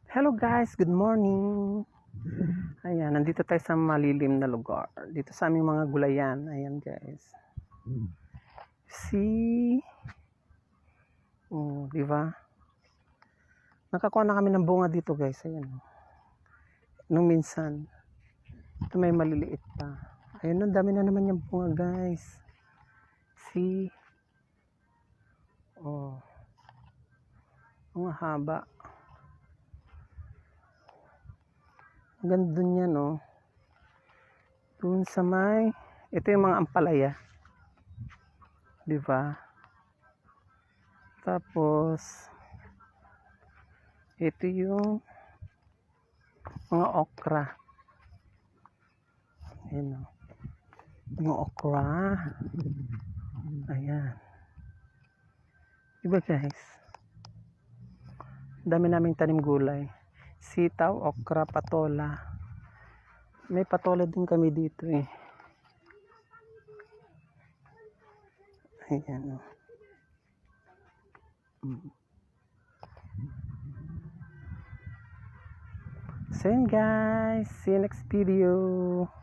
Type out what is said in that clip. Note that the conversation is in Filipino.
Hello guys, good morning. Ayan, nandito tayo sa malilim na lugar. Dito sa aming mga gulayan. Ayan guys. See? Oh, di ba? Nakakuha na kami ng bunga dito guys. Ayan. Nung minsan. Ito may maliliit pa. Ayun, ang dami na naman yung bunga guys. See? Oh. Ang haba. Ang ganda dun yan, oh. Dun sa may, ito yung mga ampalaya. Di ba? Tapos, ito yung mga okra. Ayan, oh. Mga okra. Ayan. Diba guys? Dami naming tanim gulay. Sitaw, okra, patola. May patola din kami dito eh. Ayan o. So yun guys. See you next video.